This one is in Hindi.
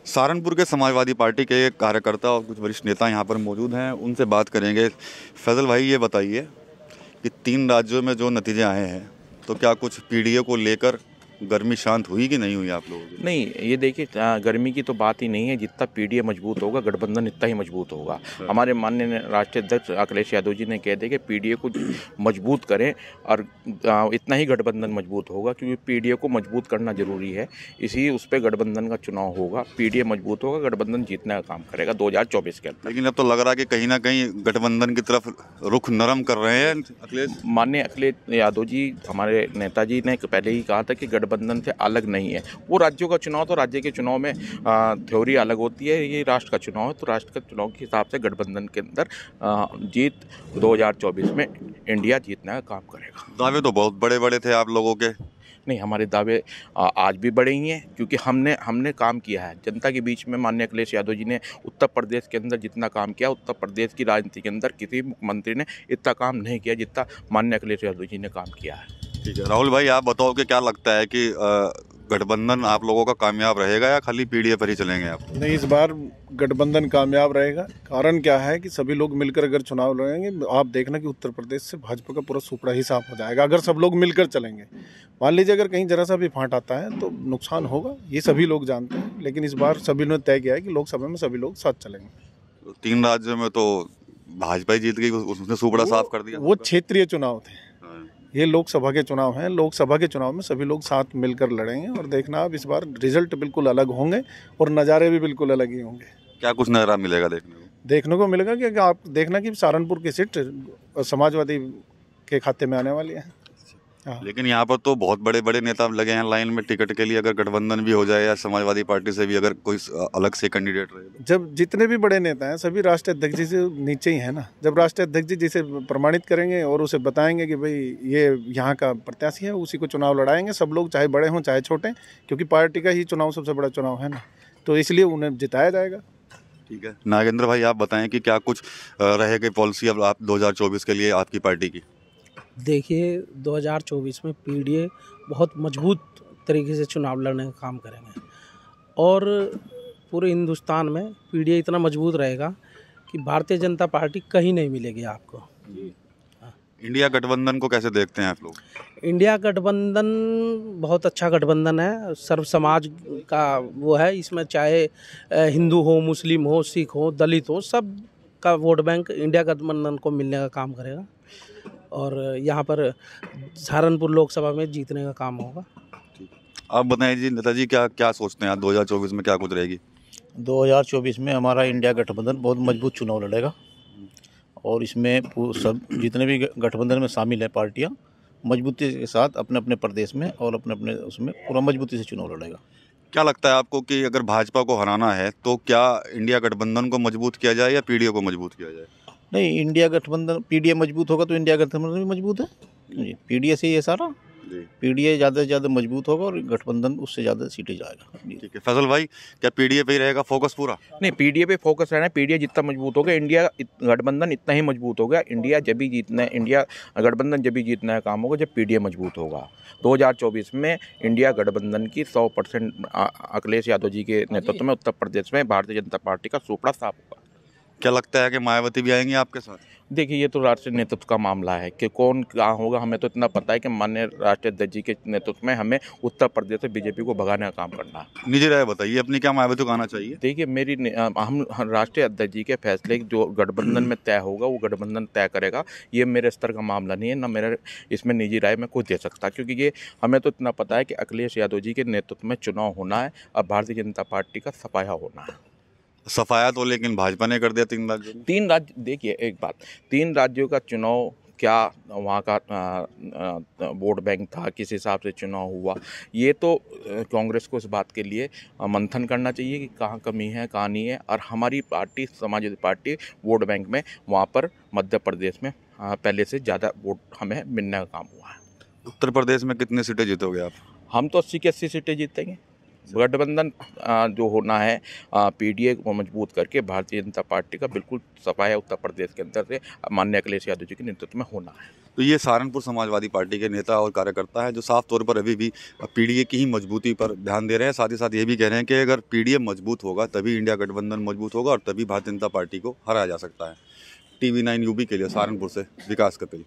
सहारनपुर के समाजवादी पार्टी के कार्यकर्ता और कुछ वरिष्ठ नेता यहाँ पर मौजूद हैं, उनसे बात करेंगे। फैजल भाई, ये बताइए कि 3 राज्यों में जो नतीजे आए हैं, तो क्या कुछ पीडीए को लेकर गर्मी शांत हुई कि नहीं हुई आप लोगों की? नहीं, ये देखिए गर्मी की तो बात ही नहीं है। जितना पीडीए मजबूत होगा, गठबंधन इतना ही मजबूत होगा। हमारे माननीय राष्ट्रीय अध्यक्ष अखिलेश यादव जी ने कह दिया कि पीडीए को मजबूत करें और इतना ही गठबंधन मजबूत होगा, क्योंकि पीडीए को मजबूत करना जरूरी है। इसी उस पर गठबंधन का चुनाव होगा। पीडीए मजबूत होगा, गठबंधन जीतने का काम करेगा 2024 के अंदर। लेकिन अब तो लग रहा है कि कहीं ना कहीं गठबंधन की तरफ रुख नरम कर रहे हैं अखिलेश। माननीय अखिलेश यादव जी, हमारे नेताजी ने पहले ही कहा था कि गठबंधन से अलग नहीं है। वो राज्यों का चुनाव, तो राज्य के चुनाव में थ्योरी अलग होती है, ये राष्ट्र का चुनाव है, तो राष्ट्र का चुनाव के हिसाब से गठबंधन के अंदर जीत 2024 में इंडिया जीतने का काम करेगा। दावे तो बहुत बड़े बड़े थे आप लोगों के। नहीं, हमारे दावे आज भी बड़े ही हैं, क्योंकि हमने काम किया है जनता के बीच में। माननीय अखिलेश यादव जी ने उत्तर प्रदेश के अंदर जितना काम किया, उत्तर प्रदेश की राजनीति के अंदर किसी मुख्यमंत्री ने इतना काम नहीं किया जितना माननीय अखिलेश यादव जी ने काम किया है। ठीक है, राहुल भाई, आप बताओ कि क्या लगता है कि गठबंधन आप लोगों का कामयाब रहेगा या खाली पीडीए पर ही चलेंगे आप? नहीं, इस बार गठबंधन कामयाब रहेगा। कारण क्या है कि सभी लोग मिलकर अगर चुनाव लड़ेंगे, आप देखना कि उत्तर प्रदेश से भाजपा का पूरा सुपड़ा ही साफ हो जाएगा अगर सब लोग मिलकर चलेंगे। मान लीजिए अगर कहीं जरा सा भी फांट आता है तो नुकसान होगा, ये सभी लोग जानते हैं। लेकिन इस बार सभी ने तय किया है कि लोकसभा में सभी लोग साथ चलेंगे। 3 राज्यों में तो भाजपा ही जीत गई, उसने सुपड़ा साफ कर दिया। वो क्षेत्रीय चुनाव थे, ये लोकसभा के चुनाव हैं। लोकसभा के चुनाव में सभी लोग साथ मिलकर लड़ेंगे और देखना आप इस बार रिजल्ट बिल्कुल अलग होंगे और नज़ारे भी बिल्कुल अलग ही होंगे। क्या कुछ नज़ारा मिलेगा देखने को? मिलेगा कि आप देखना कि सहारनपुर की सीट समाजवादी के खाते में आने वाली है। हाँ। लेकिन यहाँ पर तो बहुत बड़े बड़े नेता लगे हैं लाइन में टिकट के लिए। अगर गठबंधन भी हो जाए या समाजवादी पार्टी से भी अगर कोई अलग से कैंडिडेट रहे, जब जितने भी बड़े नेता हैं सभी राष्ट्रीय अध्यक्ष जी से नीचे ही है ना। जब राष्ट्रीय अध्यक्ष जी जिसे प्रमाणित करेंगे और उसे बताएंगे कि भाई ये यहाँ का प्रत्याशी है, उसी को चुनाव लड़ाएंगे सब लोग, चाहे बड़े हों चाहे छोटे, क्योंकि पार्टी का ही चुनाव सबसे बड़ा चुनाव है ना, तो इसलिए उन्हें जिताया जाएगा। ठीक है, नागेंद्र भाई, आप बताएं कि क्या कुछ रहेगी पॉलिसी अब आप 2024 के लिए आपकी पार्टी की? देखिए, 2024 में पीडीए बहुत मजबूत तरीके से चुनाव लड़ने का काम करेंगे और पूरे हिंदुस्तान में पीडीए इतना मजबूत रहेगा कि भारतीय जनता पार्टी कहीं नहीं मिलेगी आपको। इंडिया गठबंधन को कैसे देखते हैं आप लोग? इंडिया गठबंधन बहुत अच्छा गठबंधन है, सर्व समाज का वो है। इसमें चाहे हिंदू हो, मुस्लिम हो, सिख हो, दलित हो, सब का वोट बैंक इंडिया गठबंधन को मिलने का काम करेगा और यहाँ पर सहारनपुर लोकसभा में जीतने का काम होगा। आप बताएं जी, नेताजी, क्या सोचते हैं आप 2024 में क्या कुछ रहेगी? 2024 में हमारा इंडिया गठबंधन बहुत मजबूत चुनाव लड़ेगा और इसमें सब जितने भी गठबंधन में शामिल है पार्टियां मजबूती के साथ अपने अपने प्रदेश में और अपने अपने उसमें पूरा मजबूती से चुनाव लड़ेगा। क्या लगता है आपको कि अगर भाजपा को हराना है तो क्या इंडिया गठबंधन को मजबूत किया जाए या पीडीए को मजबूत किया जाए? नहीं, इंडिया गठबंधन पीडीए मजबूत होगा तो इंडिया गठबंधन भी मजबूत है जी। पीडीए से ये सारा पीडीए ज़्यादा से ज़्यादा मजबूत होगा और गठबंधन उससे ज़्यादा सीटें जाएगा। ठीक है, फैजल भाई, क्या पीडीए पे ही रहेगा फोकस पूरा? नहीं, पीडीए पे फोकस रहना है। पीडीए जितना मजबूत होगा, इंडिया गठबंधन इतना ही मजबूत होगा। इंडिया गठबंधन जब भी जीतना है काम होगा जब पीडीए मजबूत होगा। 2024 में इंडिया गठबंधन की 100% अखिलेश यादव जी के नेतृत्व में उत्तर प्रदेश में भारतीय जनता पार्टी का सुपड़ा साफ होगा। क्या लगता है कि मायावती भी आएंगे आपके साथ? देखिए, ये तो राष्ट्रीय नेतृत्व का मामला है कि कौन कहाँ होगा। हमें तो इतना पता है कि माननीय राष्ट्रीय अध्यक्ष जी के नेतृत्व में हमें उत्तर प्रदेश से बीजेपी को भगाने का काम करना है। निजी राय बताइए अपनी, क्या मायावती को आना चाहिए? देखिए, हम राष्ट्रीय अध्यक्ष जी के फैसले जो गठबंधन में तय होगा वो गठबंधन तय करेगा। ये मेरे स्तर का मामला नहीं है, ना मेरा इसमें निजी राय मैं कुछ दे सकता, क्योंकि ये हमें तो इतना पता है कि अखिलेश यादव जी के नेतृत्व में चुनाव होना है और भारतीय जनता पार्टी का सफाया होना है। सफाया तो लेकिन भाजपा ने कर दिया 3 राज्यों में। 3 राज्य, देखिए एक बात, 3 राज्यों का चुनाव क्या वहाँ का वोट बैंक था, किस हिसाब से चुनाव हुआ, ये तो कांग्रेस को इस बात के लिए मंथन करना चाहिए कि कहाँ कमी है कहाँ नहीं है। और हमारी party Samajwadi party vote bank में वहाँ पर मध्य प्रदेश में पहले से ज़्यादा वोट हमें मिलने का काम हुआ है। उत्तर प्रदेश में कितनी सीटें जीतोगे आप? हम तो 80 की 80 सीटें जीतेंगे। गठबंधन जो होना है पीडीए को मजबूत करके भारतीय जनता पार्टी का बिल्कुल सफाया उत्तर प्रदेश के अंदर से माननीय अखिलेश यादव जी के नेतृत्व में होना है। तो ये सहारनपुर समाजवादी पार्टी के नेता और कार्यकर्ता है जो साफ तौर पर अभी भी पीडीए की ही मजबूती पर ध्यान दे रहे हैं। साथ ही साथ ये भी कह रहे हैं कि अगर पीडीए मजबूत होगा तभी इंडिया गठबंधन मजबूत होगा और तभी भारतीय जनता पार्टी को हराया जा सकता है। TV9 यूपी के लिए सहारनपुर से विकास कपिल।